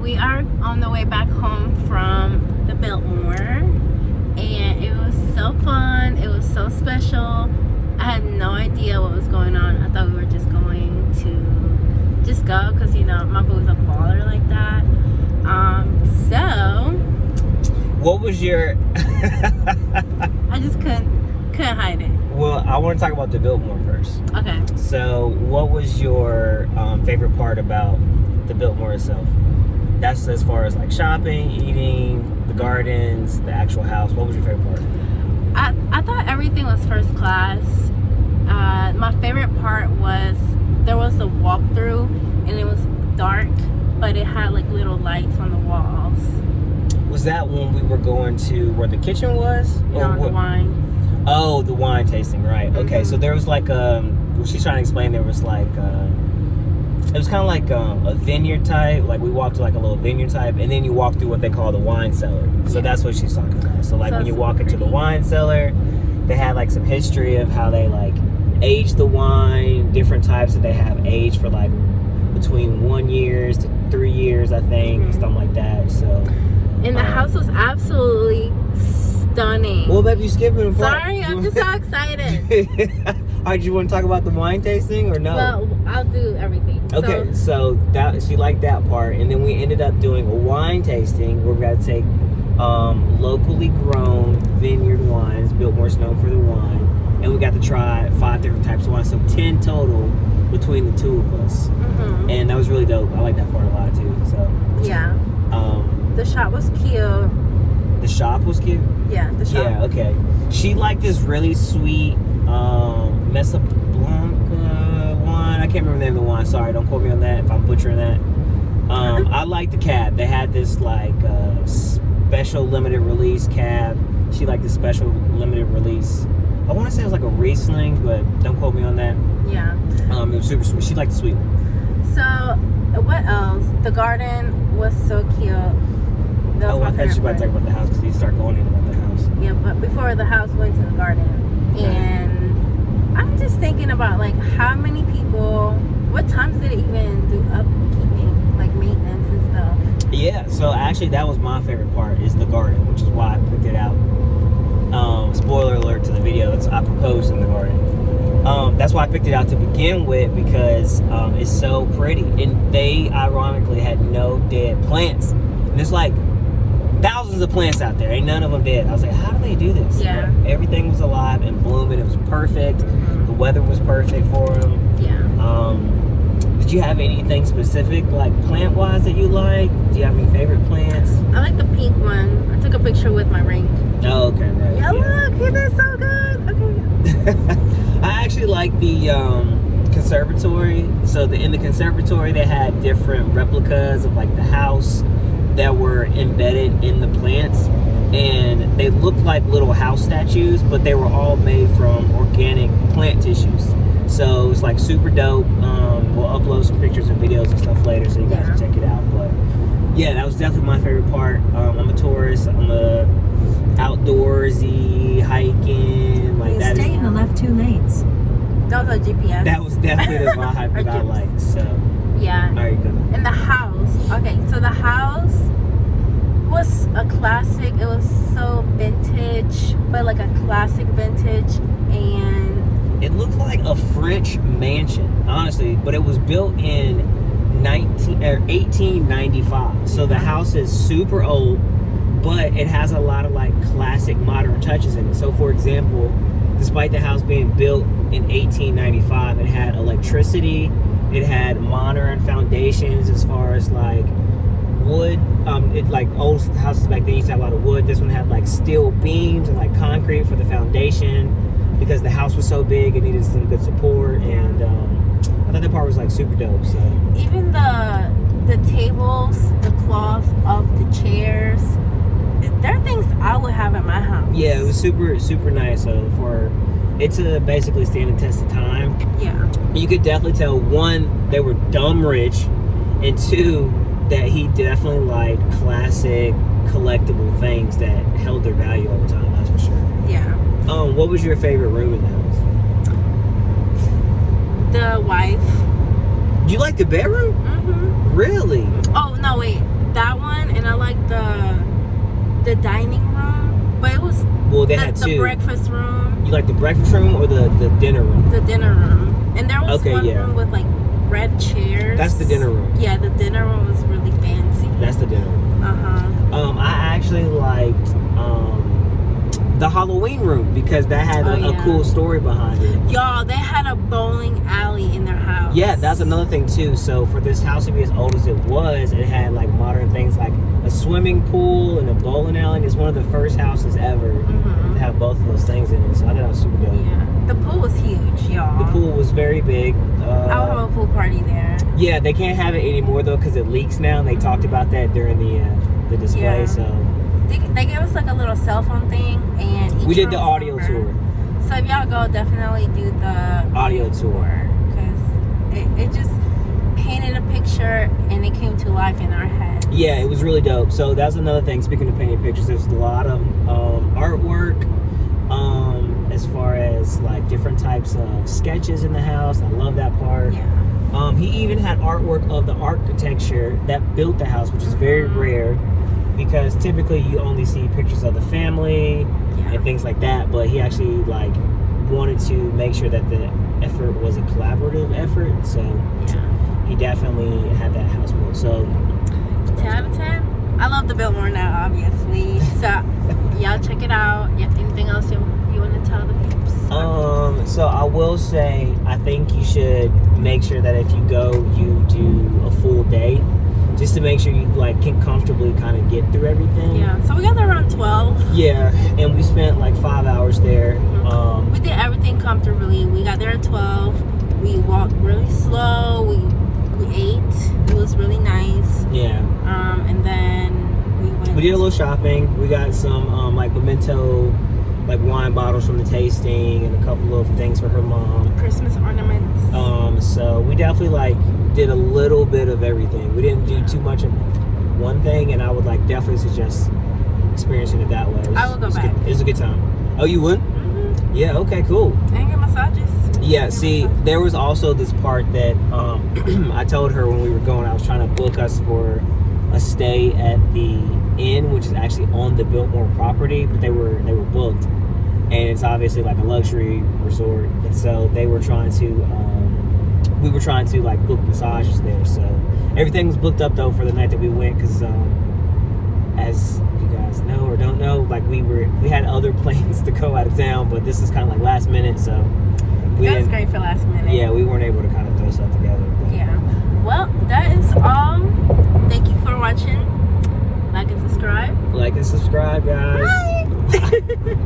we are on the way back home from the Biltmore, and it was so fun. It was so special. I had no idea what was going on. I thought we were just going to just go because, you know, my boo's a baller like that. So what was your I just couldn't hide it. Well, I want to talk about the Biltmore first. Okay. So what was your favorite part about the Biltmore itself? That's as far as like shopping, eating, the gardens, the actual house. What was your favorite part? I thought everything was first class. My favorite part was there was a walkthrough and it was dark, but it had like little lights on the walls. Was that when we were going to where the kitchen was? No, the wine. Oh, the wine tasting, right. Mm-hmm. Okay, so there was like, she's trying to explain, there was like, it was kind of like a vineyard type, like we walked to like a little vineyard type, and then you walk through what they call the wine cellar. So that's what she's talking about. So like when you walk into the wine cellar, they had like some history of how they like age the wine, different types that they have aged for like between 1 year to 3 years, I think, something like that. So. And the house was absolutely stunning. Well, baby, you skipping a part. Sorry, I'm just so excited. All right, you want to talk about the wine tasting or no? Well, I'll do everything. Okay, so that she liked that part, and then we ended up doing a wine tasting where we got to take locally grown vineyard wines. Biltmore's known for the wine, and we got to try 5 different types of wine, so 10 total between the two of us, and that was really dope. I like that part a lot too. So yeah, the shop was cute. The shop was cute. Yeah, the shop. Yeah, okay. She liked this really sweet Mesa Blanca wine. I can't remember the name of the wine. Sorry, don't quote me on that if I'm butchering that. I like the cab. They had this like special limited release cab. She liked the special limited release. I want to say it was like a Riesling, but don't quote me on that. Yeah. It was super sweet. She liked the sweet one. So, what else? The garden was so cute. I thought you were about to talk about the house because you start going in about the house. Yeah, but before the house, we went to the garden. And I'm just thinking about like how many people, what times did it even do upkeeping, like maintenance and stuff? Yeah, so actually that was my favorite part is the garden, which is why I picked it out. Spoiler alert to the video, I proposed in the garden. That's why I picked it out to begin with because it's so pretty. And they ironically had no dead plants. And there's like thousands of plants out there, ain't none of them dead. I was like, how do they do this? Yeah. But everything was alive and blooming. It was perfect. The weather was perfect for them. Yeah. Did you have anything specific, like plant-wise, that you like? Do you have any favorite plants? I like the pink one. I took a picture with my ring. Oh, okay, right. Yeah, look, he did so good. Okay. I actually like the conservatory. So in the conservatory, they had different replicas of like the house that were embedded in the plants, and they looked like little house statues, but they were all made from organic plant tissues. So it's like super dope. We'll upload some pictures and videos and stuff later so you guys can check it out. But yeah, that was definitely my favorite part. I'm a tourist. I'm a outdoorsy, hiking, like that. Stay in the left 2 lanes. That was a GPS. That was definitely the vibe that I liked. So yeah. All right, good. And the house. Okay, so the house was a classic. It was so vintage, but like a classic vintage, and it looked like a French mansion, honestly, but it was built in 1895. So the house is super old, but it has a lot of like classic modern touches in it. So for example, despite the house being built in 1895, it had electricity, it had modern foundations as far as like wood. It like old houses back then used to have a lot of wood. This one had like steel beams and like concrete for the foundation because the house was so big, it needed some good support. And I thought that part was like super dope. So even the tables, the cloth of the chairs, they're things I would have at my house. Yeah, it was super nice. So for it to basically stand the test of time, yeah, you could definitely tell, one, they were dumb rich, and two, that he definitely liked classic collectible things that held their value over time. That's for sure. Yeah. What was your favorite room in the house? The wife. You like the bedroom? Mm-hmm. Really? Oh no, wait. The and I like the dining room, but it was Well, they had the two. breakfast room, You like the breakfast room or the dinner room? the dinner room, and there was Okay, one yeah. room with like red chairs. That's the dinner room. Yeah, the dinner room was really fancy. That's the dinner room. I actually liked the Halloween room because that had a cool story behind it. Y'all, they had a bowling alley in their house. Yeah, that's another thing too. So for this house to be as old as it was, it had like modern things like a swimming pool and a bowling alley. It's one of the first houses ever to have both of those things in it. So I thought that was super dope. Yeah, the pool was huge, y'all. The pool was very big. I'll have a pool party there. Yeah, they can't have it anymore though because it leaks now, and they talked about that during the display. Yeah. So they gave us like a little cell phone thing, and we did the audio tour. So if y'all go, definitely do the Audio tour because it just painted a picture and it came to life in our heads. Yeah, it was really dope. So that's another thing. Speaking of painting pictures, there's a lot of artwork as far as like different types of sketches in the house. I love that part. Yeah. He even had artwork of the architecture that built the house, which is very rare because typically you only see pictures of the family and things like that. But he actually like wanted to make sure that the effort was a collaborative effort. So he definitely had that house built. So 10 out of 10. I love the Biltmore now, obviously. So y'all check it out. Yeah, anything else you want to tell the peeps? So I will say, I think you should make sure that if you go, you do a full day, just to make sure you like can comfortably kind of get through everything. Yeah. So we got there around 12. Yeah, and we spent like 5 hours there. We did everything comfortably. We got there at 12. We walked really slow. We ate. It was really nice. Yeah. And then we did a little shopping. We got some like memento, like wine bottles from the tasting, and a couple of things for her mom. Christmas ornaments. So we definitely like did a little bit of everything. We didn't do too much of one thing, and I would like definitely suggest experiencing it that way. I will go back. It was a good time. Oh, you would? Yeah. Okay. Cool. And get massages. Yeah. See, there was also this part that I told her when we were going. I was trying to book us for a stay at the inn, which is actually on the Biltmore property, but they were booked, and it's obviously like a luxury resort, and so they were trying to we were trying to like book massages there. So everything was booked up though for the night that we went, because as you guys know or don't know, like we had other plans to go out of town, but this is kind of like last minute, so That was great for last minute. Yeah, we weren't able to kind of throw stuff together. But. Yeah. Well, that is all. Thank you for watching. Like and subscribe. Like and subscribe, guys. Bye.